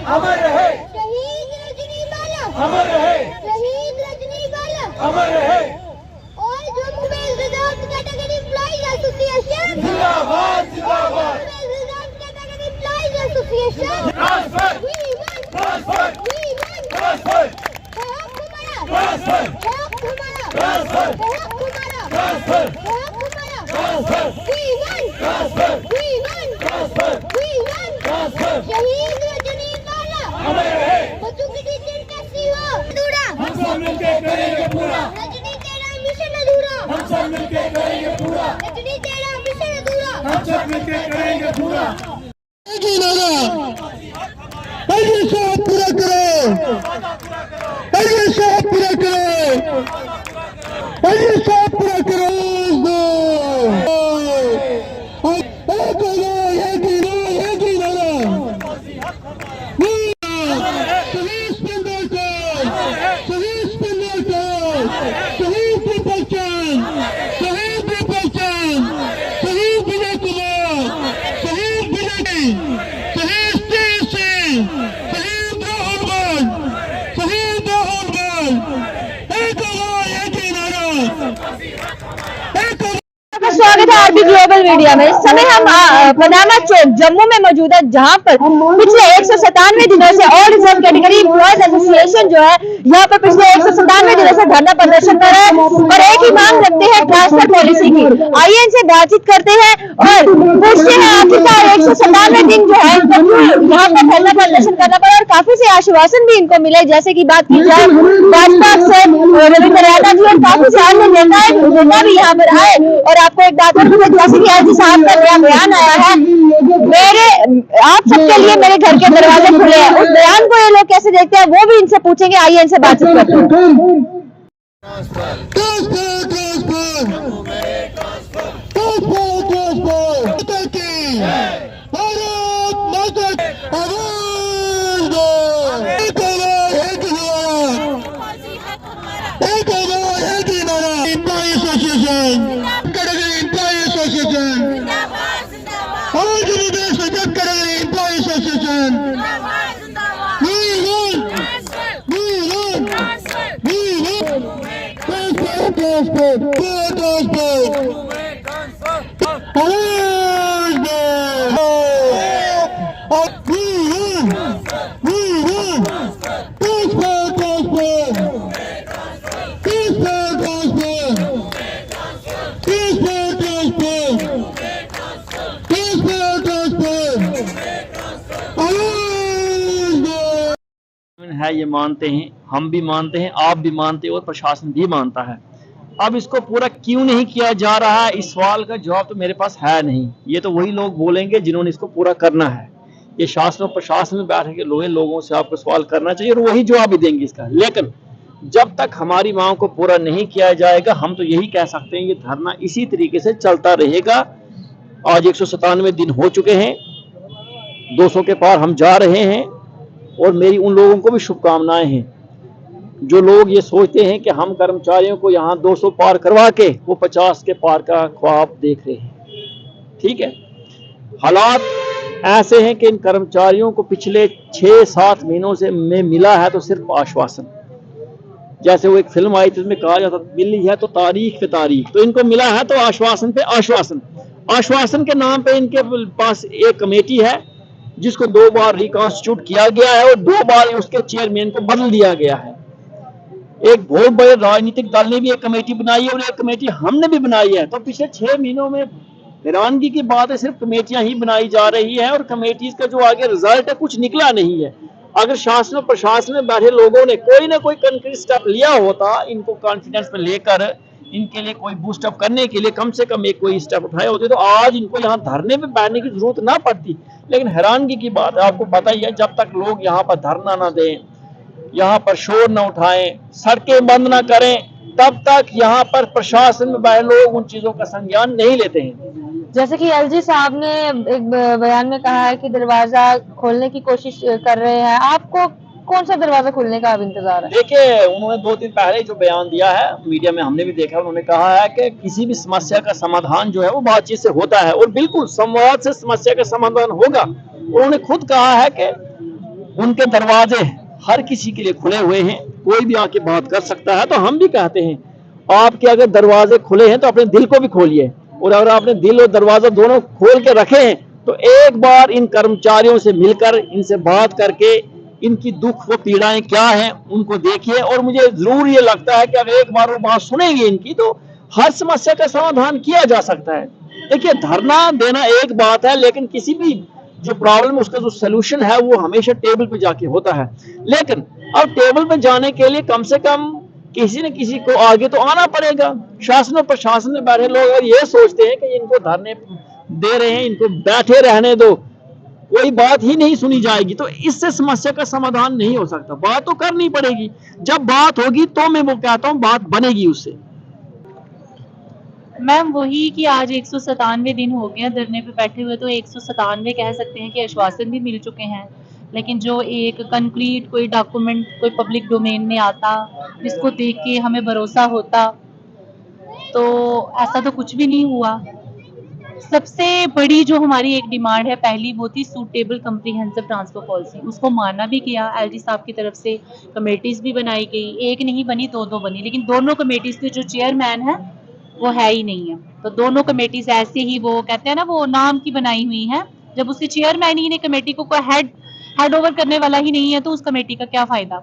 अमर रहे, शहीद रजनीवाला अमर रहे, शहीद रजनीवाला अमर रहे। और जम्मू में रिजर्व कैटेगरी एम्प्लॉइज एसोसिएशन जिंदाबाद जिंदाबाद। Reserve category employees association transfer transfer transfer transfer transfer transfer transfer. शहीद रजनीवाला अमर रहे, बच्चों की टीचर कैसी हो अधूरा हम सब मिलके करेंगे पूरा, रजनी तेरा मिशन अधूरा हम सब मिलके करेंगे पूरा, रजनी तेरा मिशन अधूरा हम सब मिलके करेंगे पूरा। पूरा करो, पूरा करो, पूरा करो। स्वागत है आरबी ग्लोबल मीडिया में। इस समय हम पनामा चौक जम्मू में मौजूद है, जहां पर पिछले 197 दिनों से all reserve category employees association जो है यहाँ पर पिछले 197 दिनों से धरना प्रदर्शन कर रहे हैं और एक ही मांग रखते हैं ट्रांसफर पॉलिसी की। आइए इनसे बातचीत करते हैं और पूछते हैं आखिरकार 197 दिन जो है यहाँ पर धरना प्रदर्शन करना पड़ा और काफी से आश्वासन भी इनको मिले, जैसे की बात की जाए भाजपा से रविंद्र यादव जी और काफी से अन्य नेता भी यहाँ पर आए। और आपको एक बात जैसे कि एलजी साहब का नया बयान आया है, मेरे आप सबके लिए मेरे घर के दरवाजे खुले हैं, उस बयान को ये लोग कैसे देखते हैं वो भी इनसे पूछेंगे। आइए इनसे बातचीत करते हैं। है ये मानते हैं, हम भी मानते हैं, आप भी मानते हैं और प्रशासन भी मानता है। अब इसको पूरा क्यों नहीं किया जा रहा है, इस सवाल का जवाब तो मेरे पास है नहीं। ये तो वही लोग बोलेंगे जिन्होंने इसको पूरा करना है। ये शासन और प्रशासन में बैठ के लोगों से आपको सवाल करना चाहिए और वही जवाब भी देंगे इसका। लेकिन जब तक हमारी मांग को पूरा नहीं किया जाएगा, हम तो यही कह सकते हैं ये धरना इसी तरीके से चलता रहेगा। आज 197 दिन हो चुके हैं, 200 के पार हम जा रहे हैं और मेरी उन लोगों को भी शुभकामनाएं हैं जो लोग ये सोचते हैं कि हम कर्मचारियों को यहाँ 200 पार करवा के वो 50 के पार का ख्वाब देख रहे हैं। ठीक है, हालात ऐसे हैं कि इन कर्मचारियों को पिछले 6-7 महीनों से में मिला है तो सिर्फ आश्वासन। जैसे वो एक फिल्म आई थी उसमें कहा जाता मिली है तो तारीख पे तारीख, तो इनको मिला है तो आश्वासन पे आश्वासन। आश्वासन के नाम पे इनके पास एक कमेटी है जिसको 2 बार रिकॉन्स्टिट्यूट किया गया है और 2 बार उसके चेयरमैन को बदल दिया गया है। एक बहुत बड़े राजनीतिक दल ने भी एक कमेटी बनाई है और एक कमेटी हमने भी बनाई है। तो पिछले 6 महीनों में हैरानगी की बात है, सिर्फ कमेटियां ही बनाई जा रही है और कमेटीज का जो आगे रिजल्ट है कुछ निकला नहीं है। अगर शासन और प्रशासन में बैठे लोगों ने कोई ना कोई कंक्रीट स्टेप लिया होता, इनको कॉन्फिडेंस में लेकर इनके लिए कोई बूस्ट अप करने के लिए कम से कम एक कोई स्टेप उठाए होते तो आज इनको यहाँ धरने पे बैठने की जरूरत ना पड़ती। लेकिन हैरानगी की बात है, आपको पता ही है, जब तक लोग यहाँ पर धरना ना दें, यहाँ पर शोर न उठाएं, सड़कें बंद ना करें, तब तक यहाँ पर प्रशासन में बैठे लोग उन चीजों का संज्ञान नहीं लेते हैं। जैसे कि एलजी साहब ने एक बयान में कहा है कि दरवाजा खोलने की कोशिश कर रहे हैं, आपको कौन सा दरवाजा खोलने का अब इंतजार है? देखिए, उन्होंने 2 दिन पहले जो बयान दिया है मीडिया में हमने भी देखा, उन्होंने कहा है कि किसी भी समस्या का समाधान जो है वो बातचीत से होता है और बिल्कुल संवाद से समस्या का समाधान होगा। उन्होंने खुद कहा है कि उनके दरवाजे हर किसी के लिए खुले हुए हैं, कोई भी आके बात कर सकता है। तो हम भी कहते हैं आपके अगर दरवाजे खुले हैं तो अपने दिल को भी खोलिए, और अगर आपने दिल और दरवाजा दोनों खोल के रखे हैं तो एक बार इन कर्मचारियों से मिलकर इनसे बात करके इनकी दुख व पीड़ाएं क्या हैं उनको देखिए। और मुझे जरूर ये लगता है कि अगर एक बार वो बात सुनेंगे इनकी तो हर समस्या का समाधान किया जा सकता है। देखिए, धरना देना एक बात है, लेकिन किसी भी जो प्रॉब्लम है उसका जो सोल्यूशन है वो हमेशा टेबल पे जाके होता है। लेकिन अब टेबल पे जाने के लिए कम से कम किसी न किसी को आगे तो आना पड़ेगा। शासन और प्रशासन में बैठे लोग अगर ये सोचते हैं कि इनको धरने दे रहे हैं, इनको बैठे रहने दो, कोई बात ही नहीं सुनी जाएगी, तो इससे समस्या का समाधान नहीं हो सकता। बात तो करनी पड़ेगी, जब बात होगी तो मैं वो कहता हूँ बात बनेगी उससे। मैम वही कि आज 197 दिन हो गए हैं धरने पे बैठे हुए, तो 197 कह सकते हैं कि आश्वासन भी मिल चुके हैं, लेकिन जो एक कंक्रीट कोई डॉक्यूमेंट कोई पब्लिक डोमेन में आता जिसको देख के हमें भरोसा होता, तो ऐसा तो कुछ भी नहीं हुआ। सबसे बड़ी जो हमारी एक डिमांड है पहली, वो थी सूटेबल कम्प्रीहेंसिव ट्रांसफर पॉलिसी। उसको माना भी किया, एलजी साहब की तरफ से कमेटीज भी बनाई गई, एक नहीं बनी दो बनी, लेकिन दोनों कमेटीज के जो चेयरमैन है वो है ही नहीं है। तो दोनों कमेटीज ऐसे ही, वो कहते हैं ना, वो नाम की बनाई हुई हैं। जब उसके चेयरमैन ही ने कमेटी को कोई हेड ओवर करने वाला ही नहीं है तो उस कमेटी का क्या फायदा।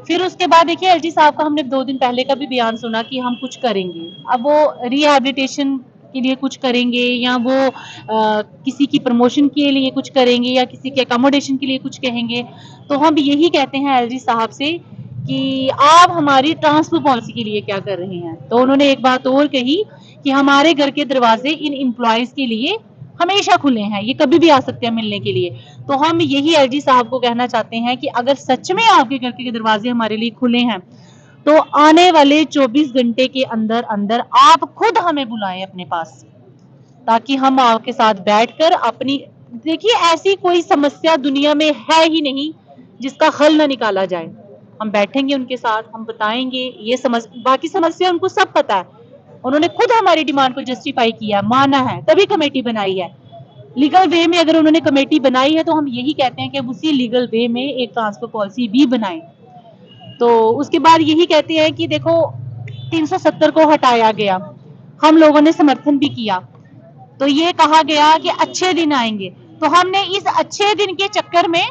फिर उसके बाद देखिए एलजी साहब का हमने 2 दिन पहले का भी बयान सुना कि हम कुछ करेंगे। अब वो रिहैबिलिटेशन के लिए कुछ करेंगे या वो किसी की प्रमोशन के लिए कुछ करेंगे या किसी के अकोमोडेशन के लिए कुछ कहेंगे। तो हम यही कहते हैं एलजी साहब से कि आप हमारी ट्रांसफर पॉलिसी के लिए क्या कर रहे हैं। तो उन्होंने एक बात और कही कि हमारे घर के दरवाजे इन एम्प्लॉयज के लिए हमेशा खुले हैं, ये कभी भी आ सकते हैं मिलने के लिए। तो हम यही एलजी साहब को कहना चाहते हैं कि अगर सच में आपके घर के दरवाजे हमारे लिए खुले हैं तो आने वाले 24 घंटे के अंदर अंदर आप खुद हमें बुलाएं अपने पास, ताकि हम आपके साथ बैठकर अपनी, देखिए ऐसी कोई समस्या दुनिया में है ही नहीं जिसका हल ना निकाला जाए। हम बैठेंगे उनके साथ, हम बताएंगे ये बाकी समस्या उनको सब पता है। उन्होंने खुद हमारी डिमांड को जस्टिफाई किया, माना है, तभी कमेटी बनाई है। लीगल वे में अगर उन्होंने कमेटी बनाई है तो हम यही कहते हैं कि अब उसी लीगल वे में एक ट्रांसफर पॉलिसी भी बनाएं। तो उसके बाद यही कहते हैं कि देखो 370 को हटाया गया, हम लोगों ने समर्थन भी किया, तो ये कहा गया कि अच्छे दिन आएंगे। तो हमने इस अच्छे दिन के चक्कर में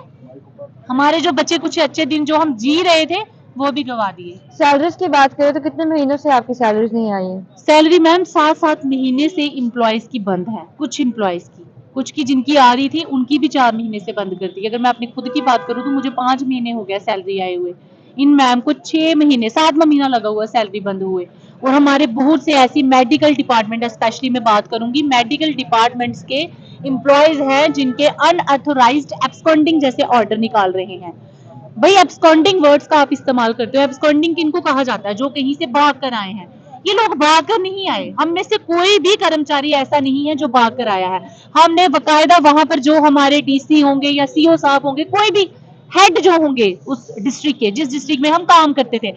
हमारे जो बच्चे कुछ अच्छे दिन जो हम जी रहे थे वो भी गवा दिए। सैलरीज की बात करें तो कितने महीनों से आपकी सैलरीज नहीं आई है? सैलरी मैम 7-7 महीने से एम्प्लॉयज की बंद है, कुछ एम्प्लॉयज की, कुछ की जिनकी आ रही थी उनकी भी 4 महीने से बंद कर दी। अगर मैं अपनी खुद की बात करूं तो मुझे 5 महीने हो गया सैलरी आए हुए, इन मैम को 6 महीने 7वां महीना लगा हुआ सैलरी बंद हुए। और हमारे बहुत से ऐसी मेडिकल डिपार्टमेंट, स्पेशली मैं बात करूंगी मेडिकल डिपार्टमेंट्स के एम्प्लॉयज हैं जिनके अनऑथोराइज्ड एब्सकॉन्डिंग जैसे ऑर्डर निकाल रहे हैं। भाई एब्सकॉन्डिंग वर्ड्स का आप इस्तेमाल करते हो, एब्सकॉन्डिंग किनको कहा जाता है? जो कहीं से भाग कर आए हैं। ये लोग भाग कर नहीं आए, हम में से कोई भी कर्मचारी ऐसा नहीं है जो भाग कर आया है। हमने बकायदा वहां पर जो हमारे डीसी होंगे या सीओ साहब होंगे, कोई भी हेड जो होंगे उस डिस्ट्रिक्ट के, जिस डिस्ट्रिक्ट में हम काम करते थे,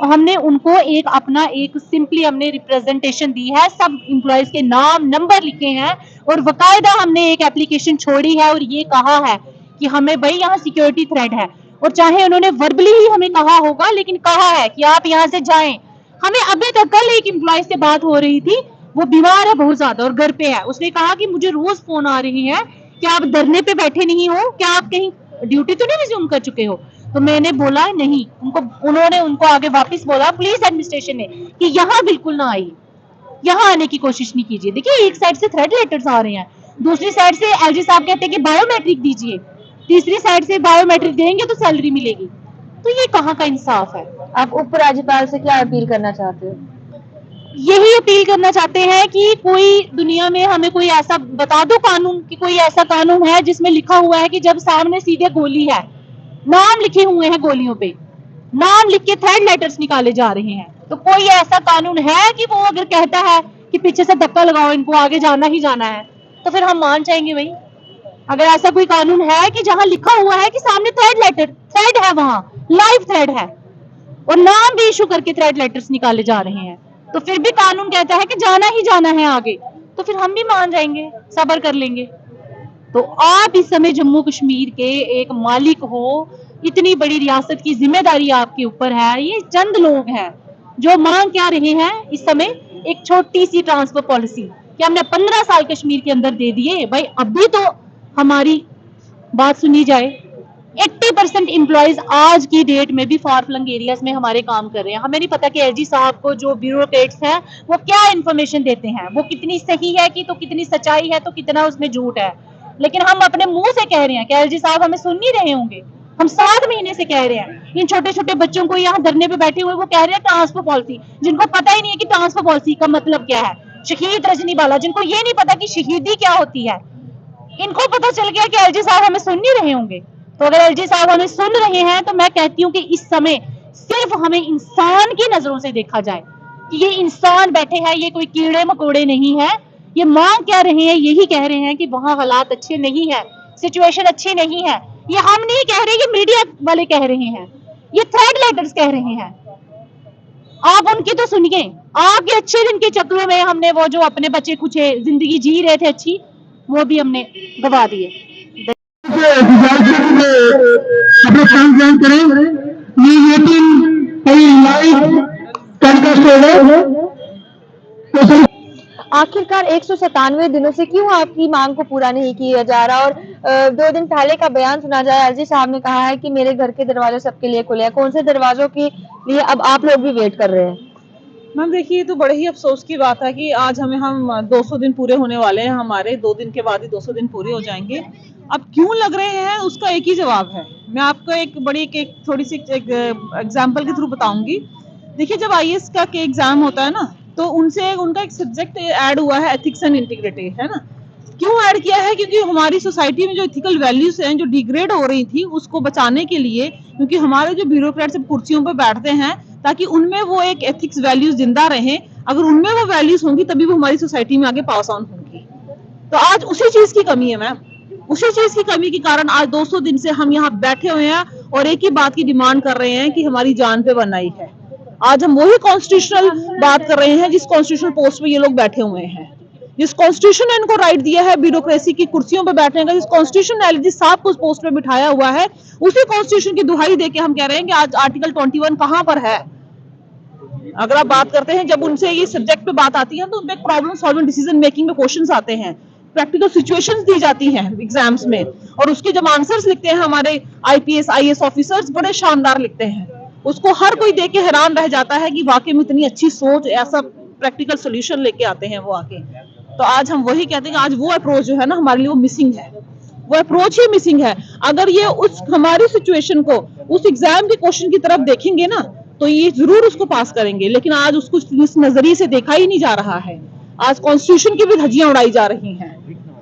हमने उनको एक अपना एक सिंपली हमने रिप्रेजेंटेशन दी है, सब एम्प्लॉयज के नाम नंबर लिखे हैं और बकायदा हमने एक एप्लीकेशन छोड़ी है और ये कहा है कि हमें भाई यहाँ सिक्योरिटी थ्रेट है। और चाहे उन्होंने वर्बली ही हमें कहा होगा, लेकिन कहा है कि आप यहाँ से जाएं। हमें अभी तक कल एक एम्प्लॉय से बात हो रही थी, वो बीमार है बहुत ज्यादा और घर पे है। उसने कहा कि मुझे रोज फोन आ रही है कि आप धरने पे बैठे नहीं हो, क्या आप कहीं ड्यूटी तो नहीं रिज्यूम कर चुके हो? तो मैंने बोला नहीं, उन्होंने उनको आगे वापस बोला पुलिस एडमिनिस्ट्रेशन ने कि यहाँ बिल्कुल ना आई, यहाँ आने की कोशिश नहीं कीजिए। देखिए एक साइड से थ्रेट लेटर्स आ रहे हैं, दूसरी साइड से एलजी साहब कहते हैं कि बायोमेट्रिक दीजिए, तीसरी साइड से बायोमेट्रिक देंगे तो सैलरी मिलेगी। तो ये कहाँ का इंसाफ है? आप उप राज्यपाल से क्या अपील करना चाहते हो? यही अपील करना चाहते हैं कि कोई दुनिया में हमें कोई ऐसा बता दो कानून, कि कोई ऐसा कानून है जिसमें लिखा हुआ है कि जब सामने सीधे गोली है, नाम लिखे हुए हैं गोलियों पे, नाम लिख के थ्रेड लेटर्स निकाले जा रहे हैं, तो कोई ऐसा कानून है कि वो अगर कहता है कि पीछे से धक्का लगाओ, इनको आगे जाना ही जाना है, तो फिर हम मान जाएंगे भाई। अगर ऐसा कोई कानून है कि जहां लिखा हुआ है कि सामने थ्रेड है, वहां लाइव थ्रेड है और नाम भी इशू करके थ्रेड लेटर्स निकाले जा रहे हैं, तो फिर भी कानून कहता है कि जाना ही जाना है आगे, तो फिर हम भी मान जाएंगे, सब्र कर लेंगे। तो आप इस समय जम्मू कश्मीर के एक मालिक हो, इतनी बड़ी रियासत की जिम्मेदारी आपके ऊपर है। ये चंद लोग हैं जो मांग क्या रहे हैं इस समय, एक छोटी सी ट्रांसफर पॉलिसी कि हमने 15 साल कश्मीर के अंदर दे दिए। भाई अभी तो हमारी बात सुनी जाए। 80% एम्प्लॉयज आज की डेट में भी फार फ्लंग एरियाज में हमारे काम कर रहे हैं। हमें नहीं पता कि एलजी साहब को जो ब्यूरोक्रेट्स हैं वो क्या इन्फॉर्मेशन देते हैं, वो कितनी सही है कि तो कितनी सच्चाई है तो कितना उसमें झूठ है। लेकिन हम अपने मुंह से कह रहे हैं कि एलजी साहब हमें सुन नहीं रहे होंगे। हम 7 महीने से कह रहे हैं। इन छोटे छोटे बच्चों को यहाँ धरने पे बैठे हुए वो कह रहे हैं ट्रांसफर पॉलिसी, जिनको पता ही नहीं है कि ट्रांसफर पॉलिसी का मतलब क्या है। शहीद रजनी बाला, जिनको ये नहीं पता कि शहीदी क्या होती है, इनको पता चल गया कि एलजी साहब हमें सुन नहीं रहे होंगे। तो अगर एलजी साहब हमें सुन रहे हैं तो मैं कहती हूँ कि इस समय सिर्फ हमें इंसान की नजरों से देखा जाए कि ये इंसान बैठे हैं, ये कोई कीड़े मकोड़े नहीं है। ये मांग क्या रहे हैं, यही कह रहे हैं कि वहां हालात अच्छे नहीं है, सिचुएशन अच्छी नहीं है। ये हम नहीं कह रहे, ये मीडिया वाले कह रहे हैं, ये थर्ड लेटर्स कह रहे हैं। आप उनकी तो सुनिए। आपके अच्छे दिन के चक्रों में हमने वो जो अपने बच्चे कुछ जिंदगी जी रहे थे अच्छी, वो भी हमने गवा दिए। अपने काम ज्वाइन करें। ये लाइव टेलीकास्ट होगा। आखिरकार 197 दिनों से क्यों आपकी मांग को पूरा नहीं किया जा रहा? और 2 दिन पहले का बयान सुना जाए, एलजी साहब ने कहा है कि मेरे घर के दरवाजे सबके लिए खुले हैं। कौन से दरवाजों के लिए अब आप लोग भी वेट कर रहे हैं? मैम देखिए, तो बड़े ही अफसोस की बात है कि आज हम 200 दिन पूरे होने वाले हैं। हमारे 2 दिन के बाद ही 200 दिन पूरे हो जाएंगे। अब क्यों लग रहे हैं उसका एक ही जवाब है। मैं आपको एक बड़ी एक थोड़ी सी एग्जाम्पल के थ्रू बताऊंगी। देखिए, जब आईएएस का एग्जाम होता है ना, तो उनसे उनका एक सब्जेक्ट ऐड हुआ है, एथिक्स एंड इंटीग्रिटी, है ना। क्यों ऐड किया है? क्योंकि हमारी सोसाइटी में जो इथिकल वैल्यूज हैं जो डिग्रेड हो रही थी, उसको बचाने के लिए, क्योंकि हमारे जो ब्यूरोक्रेट्स कुर्सियों पर बैठते हैं ताकि उनमें वो एक एथिक्स वैल्यूज जिंदा रहे। अगर उनमें वो वैल्यूज होंगी तभी वो हमारी सोसाइटी में आगे पास ऑन होंगी। तो आज उसी चीज की कमी है मैम। उसी चीज की कमी के कारण आज 200 दिन से हम यहाँ बैठे हुए हैं और एक ही बात की डिमांड कर रहे हैं कि हमारी जान पे बनाई है। आज हम वही कॉन्स्टिट्यूशनल बात कर रहे हैं जिस कॉन्स्टिट्यूशनल पोस्ट पे ये लोग बैठे हुए हैं, जिस कॉन्स्टिट्यूशन ने इनको राइट दिया है ब्यूरोक्रेसी की कुर्सियों पे बैठने का, जिस कॉन्स्टिट्यूशन ने एलजी साहब को उस पोस्ट पे बिठाया हुआ है, उसी कॉन्स्टिट्यूशन की दुहाई देके हम कह रहे हैं कि आज आर्टिकल 21 कहां पर है। अगर आप बात करते हैं, जब उनसे ये सब्जेक्ट पे बात आती है तो उनपे प्रॉब्लम सॉल्विंग डिसीजन मेकिंग में क्वेश्चंस आते हैं, प्रैक्टिकल सिचुएशंस दी जाती हैं एग्जाम्स में, और उसके जब आंसर्स लिखते हैं हमारे आईपीएस आईएएस ऑफिसर्स बड़े शानदार लिखते हैं। उसको हर कोई देख के हैरान रह जाता है कि वाकई में इतनी अच्छी सोच, ऐसा प्रैक्टिकल सोल्यूशन लेके आते हैं वो आके। तो आज हम वही कहते हैं कि आज वो अप्रोच जो है ना हमारे लिए वो मिसिंग है, वो अप्रोच ही मिसिंग है। अगर ये उस हमारी सिचुएशन को उस एग्जाम के क्वेश्चन की तरफ देखेंगे ना तो ये जरूर उसको पास करेंगे, लेकिन आज उसको इस नजरिए से देखा ही नहीं जा रहा है। आज कॉन्स्टिट्यूशन की भी धज्जियां उड़ाई जा रही हैं।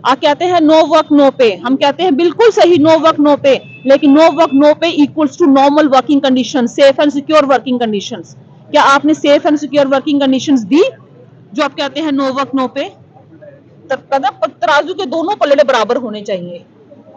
आप कहते हैं नो वर्क नो पे, हम कहते हैं बिल्कुल सही, नो वर्क नो पे, लेकिन no work no pay equals to normal working condition, safe and secure working conditions. क्या आपने safe and secure working conditions दी जो आप कहते हैं नो वर्क नो पे? तराजू के दोनों पलड़े बराबर होने चाहिए।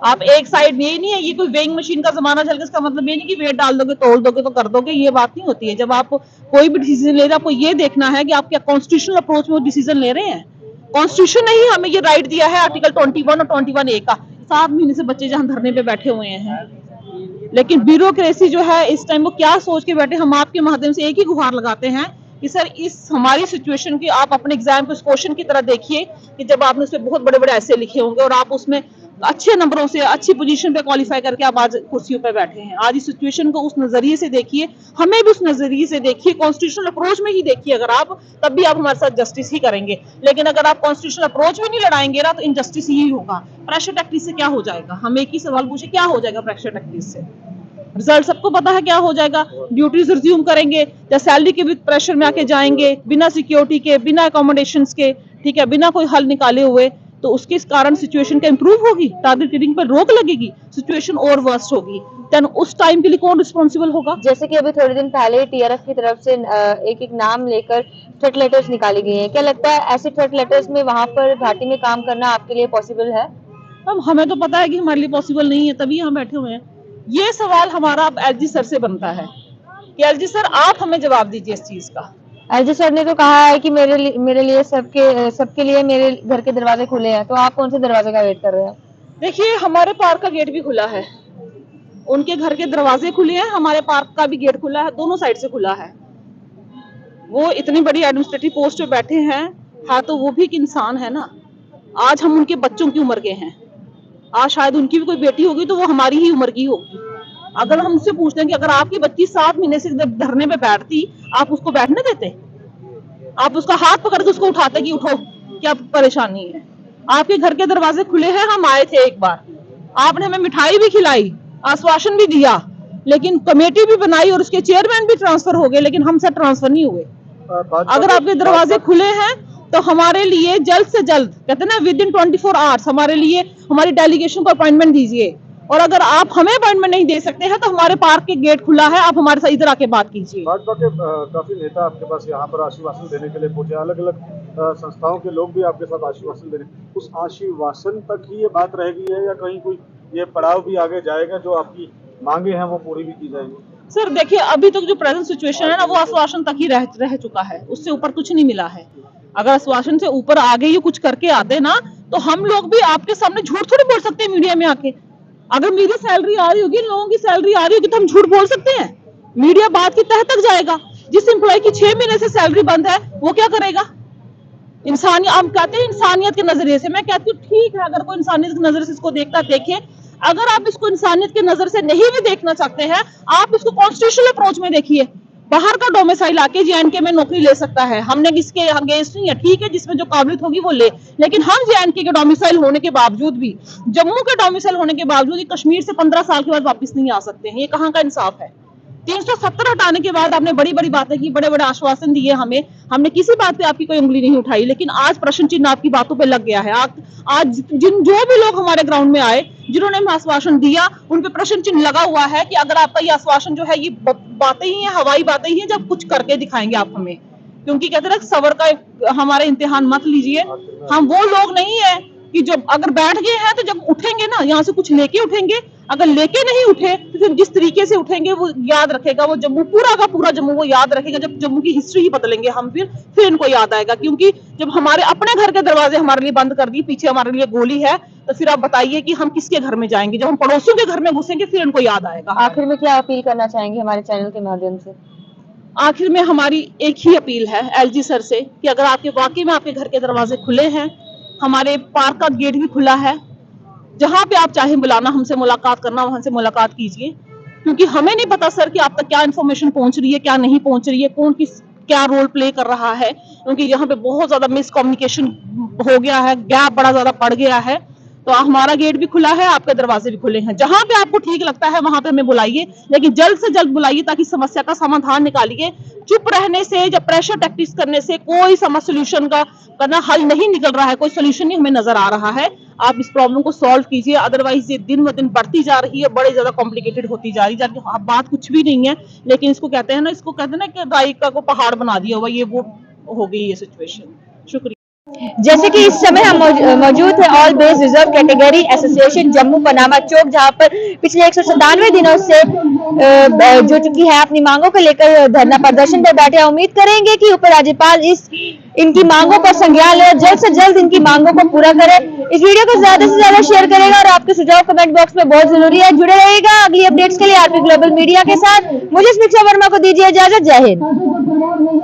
आप एक साइड, ये नहीं है ये कोई वेइंग मशीन का जमाना चल गया, इसका मतलब ये नहीं कि वेट डाल दोगे तोल दोगे तो कर दोगे, ये बात नहीं होती है। जब आप कोई भी डिसीजन ले रहे हैं आपको ये देखना है कि आप क्या कॉन्स्टिट्यूशनल अप्रोच में डिसीजन ले रहे हैं। कॉन्स्टिट्यूशन ने ही हमें ये राइट दिया है आर्टिकल 21 और 21A का। 7 महीने से बच्चे जहां धरने पे बैठे हुए हैं, लेकिन ब्यूरोक्रेसी जो है इस टाइम वो क्या सोच के बैठे। हम आपके माध्यम से एक ही गुहार लगाते हैं कि सर इस हमारी सिचुएशन की आप अपने एग्जाम को इस क्वेश्चन की तरह देखिए कि जब आपने उसमें बहुत बड़े बड़े ऐसे लिखे होंगे और आप उसमें अच्छे नंबरों से अच्छी पोजीशन पे क्वालिफाई करके आप आज कुर्सियों पे बैठे हैं। आज इस सिचुएशन को उस नजरिए से देखिए, हमें भी उस नजरिए से देखिए, कॉन्स्टिट्यूशनल अप्रोच में ही देखिए। अगर आप तब भी आप हमारे साथ जस्टिस ही करेंगे, लेकिन अगर आप कॉन्स्टिट्यूशनल अप्रोच में नहीं लड़ाएंगे ना तो इनजस्टिस ही होगा। प्रेशर टैक्टिस से क्या हो जाएगा? हम एक ही सवाल पूछे, क्या हो जाएगा प्रेशर टैक्टिस से? रिजल्ट सबको पता है क्या हो जाएगा। ड्यूटीज रिज्यूम करेंगे या सैलरी के भी प्रेशर में आके जाएंगे, बिना सिक्योरिटी के, बिना अकोमोडेशंस के, ठीक है, बिना कोई हल निकाले हुए। तो उसके कारण सिचुएशन का इंप्रूव होगी, टारगेट हिटिंग पर रोक लगेगी, सिचुएशन और वर्स्ट होगी। देन उस टाइम के लिए कौन रिस्पॉन्सिबल होगा? जैसे कि अभी थोड़े दिन पहले टीआरएफ की तरफ से एक एक नाम लेकर थ्रेट लेटर्स निकाली गई हैं। क्या लगता है ऐसे थ्रेट लेटर्स में वहां पर घाटी में काम करना आपके लिए पॉसिबल है? अब हमें तो पता है कि हमारे लिए पॉसिबल नहीं है, तभी हम बैठे हुए हैं। ये सवाल हमारा अब एलजी सर से बनता है कि एलजी सर आप हमें जवाब दीजिए इस चीज का। एलजी सर ने तो कहा है कि मेरे लिए सबके लिए मेरे घर के दरवाजे खुले हैं, तो आप कौन से दरवाजे का वेट कर रहे हैं? देखिए, हमारे पार्क का गेट भी खुला है, उनके घर के दरवाजे खुले हैं, हमारे पार्क का भी गेट खुला है, दोनों साइड से खुला है। वो इतनी बड़ी एडमिनिस्ट्रेटिव पोस्ट पे बैठे हैं, हाँ तो वो भी एक इंसान है ना। आज हम उनके बच्चों की उम्र के हैं, आज शायद उनकी भी कोई बेटी होगी तो वो हमारी ही उम्र की होगी। अगर हम उससे पूछते हैं कि अगर आपकी बच्ची 7 महीने से धरने पे बैठती, आप उसको बैठने देते? आप उसका हाथ पकड़ के उसको उठाते कि उठो, क्या परेशानी है? आपके घर के दरवाजे खुले हैं, हम आए थे एक बार, आपने हमें मिठाई भी खिलाई, आश्वासन भी दिया, लेकिन कमेटी भी बनाई और उसके चेयरमैन भी ट्रांसफर हो गए, लेकिन हमसे ट्रांसफर नहीं हुए। अगर आपके दरवाजे खुले हैं तो हमारे लिए जल्द से जल्द, कहते हैं ना विद इन 24 आवर्स, हमारे लिए हमारी डेलीगेशन को अपॉइंटमेंट दीजिए। और अगर आप हमें अपॉइंटमेंट नहीं दे सकते हैं तो हमारे पार्क के गेट खुला है, आप हमारे साथ इधर आके बात कीजिए। भाजपा के काफी नेता आपके पास यहाँ पर आशीर्वादन देने के लिए पहुंचे, अलग अलग संस्थाओं के लोग भी आपके साथ आशीर्वादन देने, उस आशीर्वादन तक ही ये बात रहेगी है या कहीं कोई ये पड़ाव भी आगे जाएगा, जो आपकी मांगे हैं वो पूरी भी की जाएंगी? सर देखिए, अभी तक जो प्रेजेंट सिचुएशन है ना, वो आश्वासन तक ही रह चुका है, उससे ऊपर कुछ नहीं मिला है। अगर आश्वासन से ऊपर आगे ये कुछ करके आते ना, तो हम लोग भी आपके सामने झूठ थोड़ी बोल सकते हैं मीडिया में आके। अगर मेरी सैलरी आ रही होगी, लोगों की सैलरी आ रही होगी, तो हम झूठ बोल सकते हैं? मीडिया बात की तह तक जाएगा। जिस एम्प्लॉय की 6 महीने से सैलरी बंद है, वो क्या करेगा? इंसानियत, हम कहते हैं इंसानियत के नजरिए से, मैं कहती हूँ ठीक है, अगर कोई इंसानियत की नजर से इसको देखता देखे। अगर आप इसको इंसानियत की नजर से नहीं भी देखना चाहते हैं, आप इसको कॉन्स्टिट्यूशनल अप्रोच में देखिए। बाहर का डोमिसाइल आके JNK में नौकरी ले सकता है, हमने इसके अगेंस्ट नहीं है, ठीक है, जिसमें जो काबिलियत होगी वो ले, लेकिन हम JNK के डोमिसाइल होने के बावजूद भी, जम्मू के डोमिसाइल होने के बावजूद कश्मीर से 15 साल के बाद वापस नहीं आ सकते हैं। ये कहाँ का इंसाफ है? 370 हटाने के बाद आपने बड़ी बड़ी बातें की, बड़े बड़े आश्वासन दिए हमें, हमने किसी बात पे आपकी कोई उंगली नहीं उठाई, लेकिन आज प्रश्न चिन्ह आपकी बातों पे लग गया है। आज जो भी लोग हमारे ग्राउंड में आए, जिन्होंने हमें आश्वासन दिया, उन पे प्रश्न चिन्ह लगा हुआ है कि अगर आपका ये आश्वासन जो है ये बातें ही है, हवाई बातें ही है, जब कुछ करके दिखाएंगे आप हमें। क्योंकि कहते हैं सबर का हमारे इम्तिहान मत लीजिए। हम वो लोग नहीं है कि जो अगर बैठ गए हैं तो जब उठेंगे ना, यहाँ से कुछ लेके उठेंगे, अगर लेके नहीं उठे तो फिर जिस तरीके से उठेंगे वो याद रखेगा, वो जम्मू पूरा का पूरा जम्मू वो याद रखेगा। जब जम्मू की हिस्ट्री ही बदलेंगे हम, फिर इनको याद आएगा। क्योंकि जब हमारे अपने घर के दरवाजे हमारे लिए बंद कर दिए, पीछे हमारे लिए गोली है, तो फिर आप बताइए कि हम किसके घर में जाएंगे? जब हम पड़ोसियों के घर में घुसेंगे फिर इनको याद आएगा। आखिर में क्या अपील करना चाहेंगे हमारे चैनल के माध्यम से? आखिर में हमारी एक ही अपील है LG सर से कि अगर आपके वाकई में आपके घर के दरवाजे खुले हैं, हमारे पार्क का गेट भी खुला है, जहां पे आप चाहें बुलाना, हमसे मुलाकात करना, वहां से मुलाकात कीजिए। क्योंकि हमें नहीं पता सर कि आप तक क्या इन्फॉर्मेशन पहुंच रही है, क्या नहीं पहुंच रही है, कौन किस क्या रोल प्ले कर रहा है। क्योंकि यहाँ पे बहुत ज्यादा मिसकम्युनिकेशन हो गया है, गैप बड़ा ज्यादा पड़ गया है। तो हमारा गेट भी खुला है, आपके दरवाजे भी खुले हैं। जहां पे आपको ठीक लगता है वहां पे हमें बुलाइए, लेकिन जल्द से जल्द बुलाइए ताकि समस्या का समाधान निकालिए। चुप रहने से, जब प्रेशर टैक्टिक्स करने से कोई सोल्यूशन का हल नहीं निकल रहा है, कोई सोल्यूशन नहीं हमें नजर आ रहा है। आप इस प्रॉब्लम को सॉल्व कीजिए, अदरवाइज ये दिन ब दिन बढ़ती जा रही है, बड़े ज्यादा कॉम्प्लिकेटेड होती जा रही है। बात कुछ भी नहीं है, लेकिन इसको कहते हैं ना कि राइका को पहाड़ बना दिया हुआ, ये वो हो गई ये सिचुएशन। शुक्रिया। जैसे कि इस समय हम मौजूद है all base reserve category association Jammu Panama Chowk, जहां पर पिछले 197 दिनों से जो चुकी है अपनी मांगों को लेकर धरना प्रदर्शन पर बैठे। उम्मीद करेंगे कि उपराज्यपाल इनकी मांगों पर संज्ञान ले, जल्द से जल्द इनकी मांगों को पूरा करे। इस वीडियो को ज्यादा से ज्यादा शेयर करेगा और आपके सुझाव कमेंट बॉक्स में बहुत जरूरी है। जुड़े रहेगा अगली अपडेट्स के लिए RP ग्लोबल मीडिया के साथ। मुझे स्मिक्षा वर्मा को दीजिए इजाजत। जय हिंद।